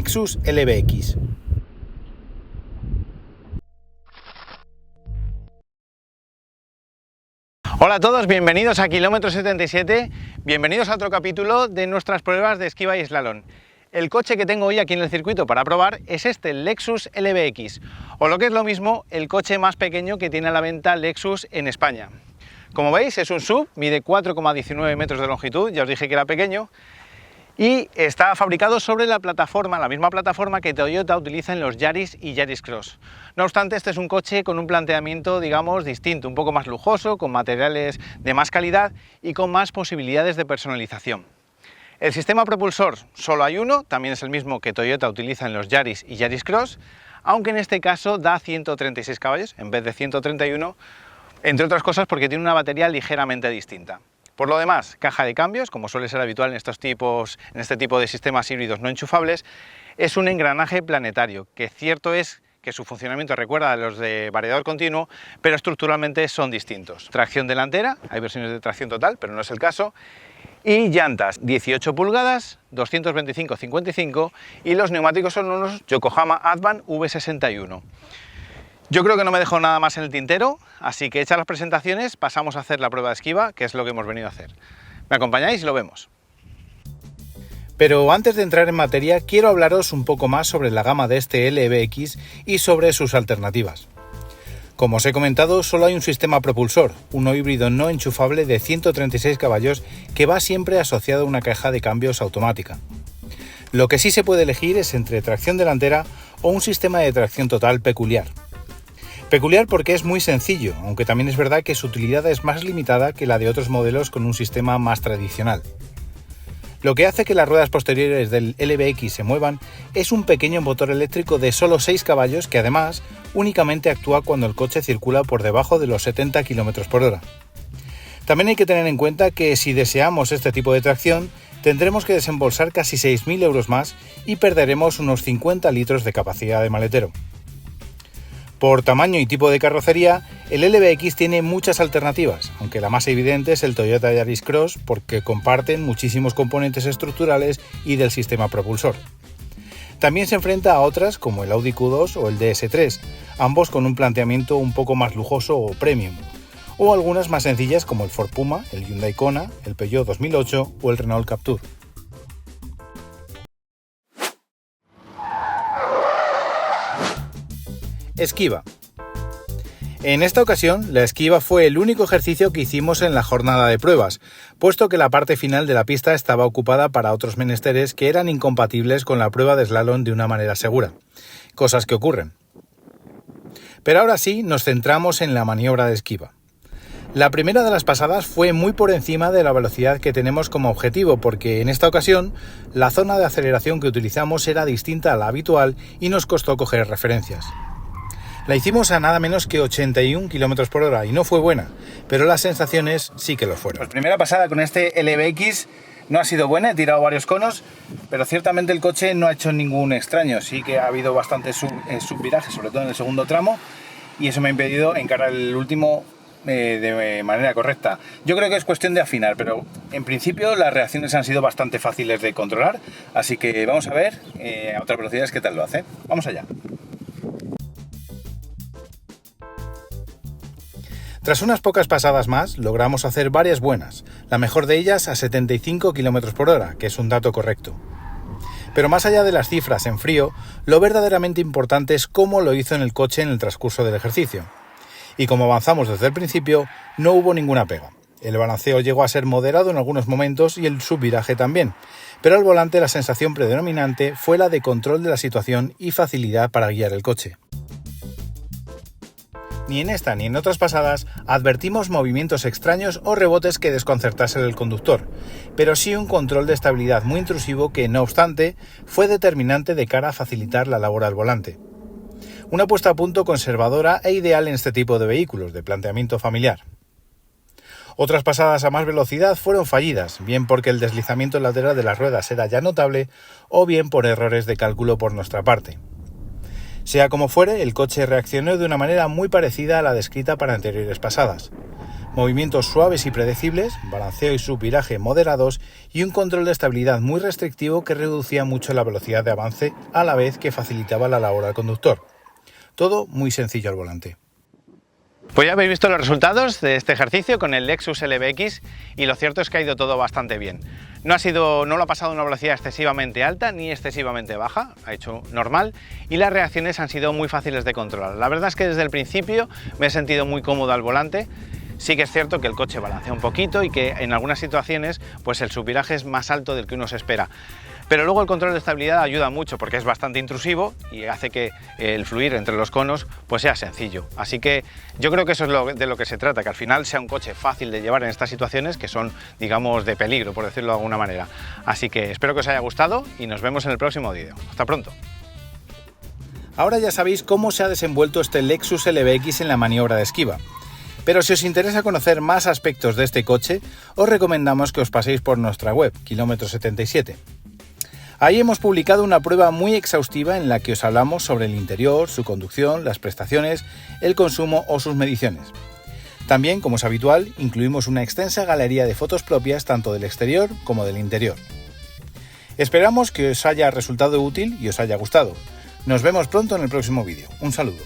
Lexus LBX. Hola a todos, bienvenidos a Kilómetro 77, bienvenidos a otro capítulo de nuestras pruebas de esquiva y slalom. El coche que tengo hoy aquí en el circuito para probar es este Lexus LBX, o lo que es lo mismo, el coche más pequeño que tiene a la venta Lexus en España. Como veis, es un SUV, mide 4,19 metros de longitud, ya os dije que era pequeño, y está fabricado sobre la misma plataforma que Toyota utiliza en los Yaris y Yaris Cross. No obstante, este es un coche con un planteamiento, digamos, distinto, un poco más lujoso, con materiales de más calidad y con más posibilidades de personalización. El sistema propulsor solo hay uno, también es el mismo que Toyota utiliza en los Yaris y Yaris Cross, aunque en este caso da 136 caballos en vez de 131, entre otras cosas porque tiene una batería ligeramente distinta. Por lo demás, caja de cambios, como suele ser habitual en este tipo de sistemas híbridos no enchufables, es un engranaje planetario, que cierto es que su funcionamiento recuerda a los de variador continuo, pero estructuralmente son distintos. Tracción delantera, hay versiones de tracción total, pero no es el caso, y llantas 18 pulgadas, 225/55, y los neumáticos son unos Yokohama Advan V61. Yo creo que no me dejo nada más en el tintero, así que hechas las presentaciones pasamos a hacer la prueba de esquiva, que es lo que hemos venido a hacer. ¿Me acompañáis y lo vemos? Pero antes de entrar en materia, quiero hablaros un poco más sobre la gama de este LBX y sobre sus alternativas. Como os he comentado, solo hay un sistema propulsor, uno híbrido no enchufable de 136 caballos que va siempre asociado a una caja de cambios automática. Lo que sí se puede elegir es entre tracción delantera o un sistema de tracción total peculiar. Peculiar porque es muy sencillo, aunque también es verdad que su utilidad es más limitada que la de otros modelos con un sistema más tradicional. Lo que hace que las ruedas posteriores del LBX se muevan es un pequeño motor eléctrico de solo 6 caballos que además únicamente actúa cuando el coche circula por debajo de los 70 km/h. También hay que tener en cuenta que si deseamos este tipo de tracción tendremos que desembolsar casi 6.000 euros más y perderemos unos 50 litros de capacidad de maletero. Por tamaño y tipo de carrocería, el LBX tiene muchas alternativas, aunque la más evidente es el Toyota Yaris Cross porque comparten muchísimos componentes estructurales y del sistema propulsor. También se enfrenta a otras como el Audi Q2 o el DS3, ambos con un planteamiento un poco más lujoso o premium, o algunas más sencillas como el Ford Puma, el Hyundai Kona, el Peugeot 2008 o el Renault Captur. Esquiva. En esta ocasión, la esquiva fue el único ejercicio que hicimos en la jornada de pruebas, puesto que la parte final de la pista estaba ocupada para otros menesteres que eran incompatibles con la prueba de slalom de una manera segura, cosas que ocurren. Pero ahora sí, nos centramos en la maniobra de esquiva. La primera de las pasadas fue muy por encima de la velocidad que tenemos como objetivo, porque en esta ocasión la zona de aceleración que utilizamos era distinta a la habitual y nos costó coger referencias. La hicimos a nada menos que 81 km/h y no fue buena, pero las sensaciones sí que lo fueron. Pues primera pasada con este LBX no ha sido buena, he tirado varios conos, pero ciertamente el coche no ha hecho ningún extraño, sí que ha habido bastante subviraje, sobre todo en el segundo tramo, y eso me ha impedido encarar el último de manera correcta. Yo creo que es cuestión de afinar, pero en principio las reacciones han sido bastante fáciles de controlar, así que vamos a ver a otras velocidades qué tal lo hace. Vamos allá. Tras unas pocas pasadas más, logramos hacer varias buenas, la mejor de ellas a 75 km/h, que es un dato correcto. Pero más allá de las cifras en frío, lo verdaderamente importante es cómo lo hizo en el coche en el transcurso del ejercicio. Y como avanzamos desde el principio, no hubo ninguna pega. El balanceo llegó a ser moderado en algunos momentos y el subviraje también, pero al volante la sensación predominante fue la de control de la situación y facilidad para guiar el coche. Ni en esta ni en otras pasadas advertimos movimientos extraños o rebotes que desconcertasen al conductor, pero sí un control de estabilidad muy intrusivo que, no obstante, fue determinante de cara a facilitar la labor al volante. Una puesta a punto conservadora e ideal en este tipo de vehículos de planteamiento familiar. Otras pasadas a más velocidad fueron fallidas, bien porque el deslizamiento lateral de las ruedas era ya notable o bien por errores de cálculo por nuestra parte. Sea como fuere, el coche reaccionó de una manera muy parecida a la descrita para anteriores pasadas. movimientos suaves y predecibles, balanceo y subviraje moderados y un control de estabilidad muy restrictivo que reducía mucho la velocidad de avance a la vez que facilitaba la labor al conductor. Todo muy sencillo al volante. Pues ya habéis visto los resultados de este ejercicio con el Lexus LBX y lo cierto es que ha ido todo bastante bien. No lo ha pasado a una velocidad excesivamente alta ni excesivamente baja, ha hecho normal y las reacciones han sido muy fáciles de controlar. La verdad es que desde el principio me he sentido muy cómodo al volante. Sí que es cierto que el coche balancea un poquito y que en algunas situaciones pues el subviraje es más alto del que uno se espera. Pero luego el control de estabilidad ayuda mucho porque es bastante intrusivo y hace que el fluir entre los conos pues sea sencillo. Así que yo creo que eso es de lo que se trata, que al final sea un coche fácil de llevar en estas situaciones que son, digamos, de peligro, por decirlo de alguna manera. Así que espero que os haya gustado y nos vemos en el próximo vídeo. Hasta pronto. Ahora ya sabéis cómo se ha desenvuelto este Lexus LBX en la maniobra de esquiva. Pero si os interesa conocer más aspectos de este coche, os recomendamos que os paséis por nuestra web, Kilómetro 77. Ahí hemos publicado una prueba muy exhaustiva en la que os hablamos sobre el interior, su conducción, las prestaciones, el consumo o sus mediciones. También, como es habitual, incluimos una extensa galería de fotos propias tanto del exterior como del interior. Esperamos que os haya resultado útil y os haya gustado. Nos vemos pronto en el próximo vídeo. Un saludo.